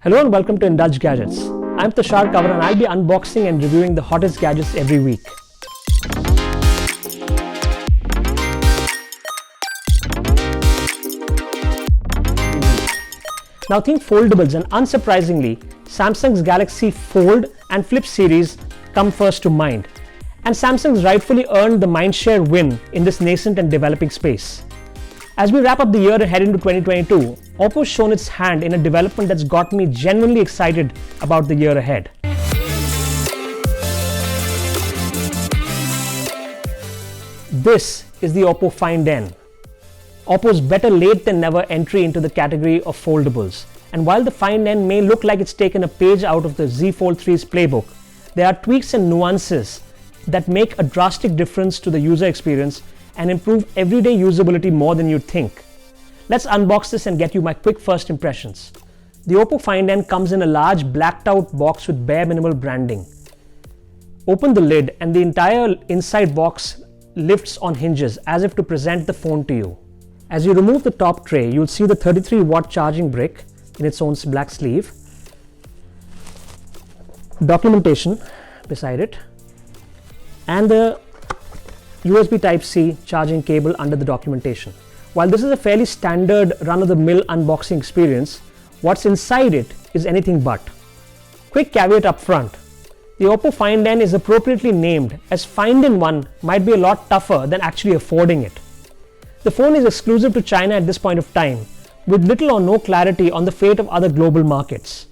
Hello and welcome to Indulge Gadgets. I'm Tushar Kanwar and I'll be unboxing and reviewing the hottest gadgets every week. Now think foldables, and unsurprisingly, Samsung's Galaxy Fold and Flip series come first to mind. And Samsung's rightfully earned the mindshare win in this nascent and developing space. As we wrap up the year and head into 2022, Oppo's shown its hand in a development that's got me genuinely excited about the year ahead. This is the Oppo Find N. Oppo's better late than never entry into the category of foldables. And while the Find N may look like it's taken a page out of the Z Fold 3's playbook, there are tweaks and nuances that make a drastic difference to the user experience and improve everyday usability more than you'd think. Let's unbox this and get you my quick first impressions. The Oppo Find N comes in a large blacked out box with bare minimal branding. Open the lid and the entire inside box lifts on hinges as if to present the phone to you. As you remove the top tray, you'll see the 33-watt charging brick in its own black sleeve, documentation beside it, and the USB Type-C charging cable under the documentation. While this is a fairly standard run-of-the-mill unboxing experience, what's inside it is anything but. Quick caveat up front, the Oppo Find N is appropriately named, as finding one might be a lot tougher than actually affording it. The phone is exclusive to China at this point of time, with little or no clarity on the fate of other global markets.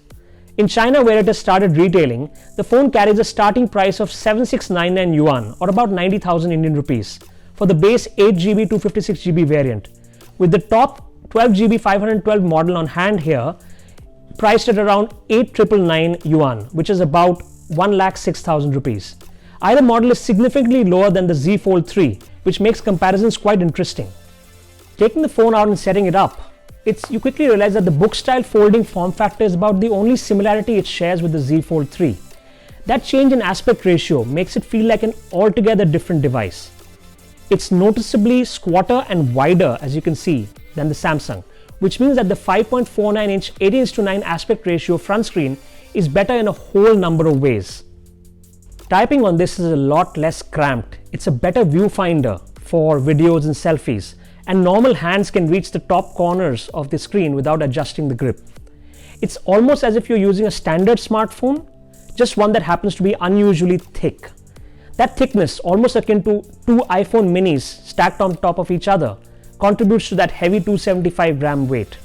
In China, where it has started retailing, the phone carries a starting price of 7699 yuan, or about 90,000 Indian rupees, for the base 8GB 256GB variant, with the top 12GB 512 model on hand here priced at around 8999 yuan, which is about 1,06,000 rupees. Either model is significantly lower than the Z Fold 3, which makes comparisons quite interesting. Taking the phone out and setting it up, you quickly realize that the book-style folding form factor is about the only similarity it shares with the Z Fold 3. That change in aspect ratio makes it feel like an altogether different device. It's noticeably squatter and wider, as you can see, than the Samsung, which means that the 5.49-inch 18:9 aspect ratio front screen is better in a whole number of ways. Typing on this is a lot less cramped. It's a better viewfinder for videos and selfies, and normal hands can reach the top corners of the screen without adjusting the grip. It's almost as if you're using a standard smartphone, just one that happens to be unusually thick. That thickness, almost akin to two iPhone minis stacked on top of each other, contributes to that heavy 275-gram weight.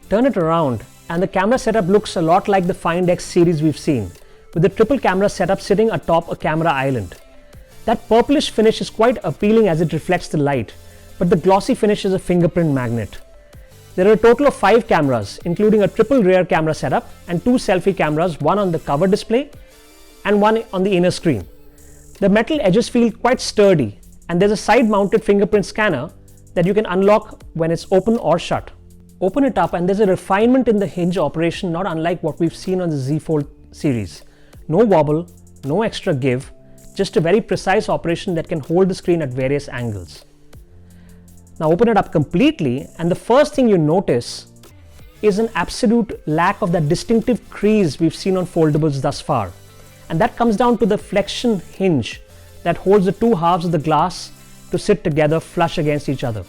Turn it around and the camera setup looks a lot like the Find X series we've seen, with the triple camera setup sitting atop a camera island. That purplish finish is quite appealing as it reflects the light, but the glossy finish is a fingerprint magnet. There are a total of 5 cameras, including a triple rear camera setup and 2 selfie cameras, one on the cover display and one on the inner screen. The metal edges feel quite sturdy, and there's a side-mounted fingerprint scanner that you can unlock when it's open or shut. Open it up and there's a refinement in the hinge operation not unlike what we've seen on the Z Fold series. No wobble, no extra give, just a very precise operation that can hold the screen at various angles. Now open it up completely and the first thing you notice is an absolute lack of that distinctive crease we've seen on foldables thus far. And that comes down to the flexion hinge that holds the two halves of the glass to sit together flush against each other.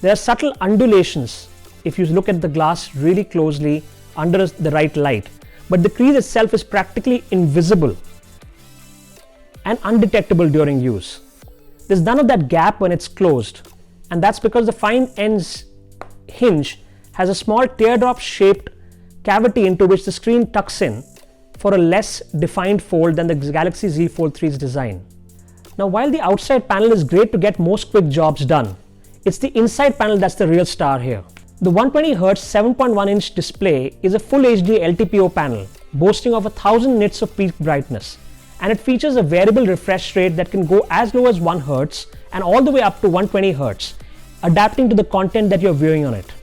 There are subtle undulations if you look at the glass really closely under the right light, but the crease itself is practically invisible and undetectable during use. There's none of that gap when it's closed, and that's because the Find N's hinge has a small teardrop shaped cavity into which the screen tucks in for a less defined fold than the Galaxy Z Fold 3's design. Now while the outside panel is great to get most quick jobs done, it's the inside panel that's the real star here. The 120Hz 7.1-inch display is a full HD LTPO panel boasting of 1000 nits of peak brightness, and it features a variable refresh rate that can go as low as 1 Hz and all the way up to 120 Hz, adapting to the content that you're viewing on it.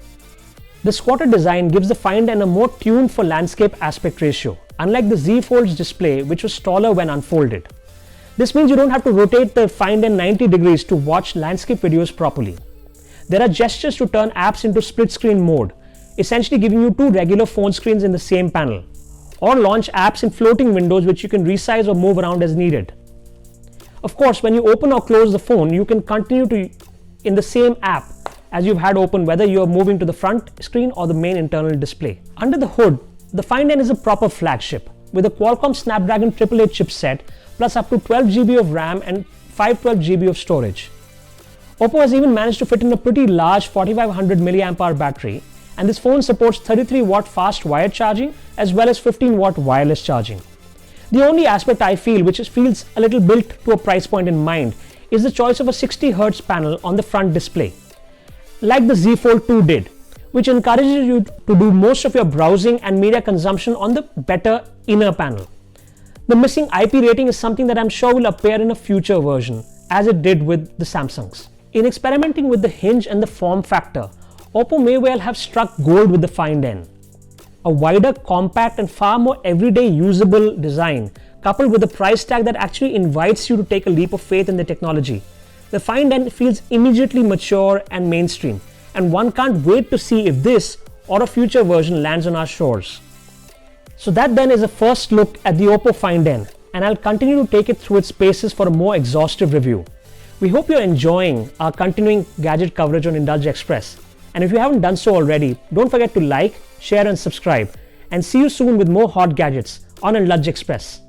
The squatter design gives the Find N a more tuned for landscape aspect ratio, unlike the Z Fold's display, which was taller when unfolded. This means you don't have to rotate the Find N 90 degrees to watch landscape videos properly. There are gestures to turn apps into split screen mode. essentially giving you two regular phone screens in the same panel, or launch apps in floating windows which you can resize or move around as needed. Of course, when you open or close the phone, you can continue to in the same app as you've had open, whether you're moving to the front screen or the main internal display. Under the hood, the Find N is a proper flagship with a Qualcomm Snapdragon 888 chipset plus up to 12 GB of RAM and 512 GB of storage. Oppo has even managed to fit in a pretty large 4500 mAh battery, and this phone supports 33 watt fast wired charging as well as 15 watt wireless charging. The only aspect I feel which feels a little built to a price point in mind is the choice of a 60Hz panel on the front display, like the Z Fold 2 did, which encourages you to do most of your browsing and media consumption on the better inner panel. The missing IP rating is something that I'm sure will appear in a future version, as it did with the Samsungs. In experimenting with the hinge and the form factor, Oppo may well have struck gold with the Find N. A wider, compact and far more everyday usable design, coupled with a price tag that actually invites you to take a leap of faith in the technology. The Find N feels immediately mature and mainstream, and one can't wait to see if this or a future version lands on our shores. So that then is a first look at the Oppo Find N, and I'll continue to take it through its paces for a more exhaustive review. We hope you're enjoying our continuing gadget coverage on Indulgexpress, and if you haven't done so already, don't forget to like, share and subscribe, and see you soon with more hot gadgets on Indulgexpress.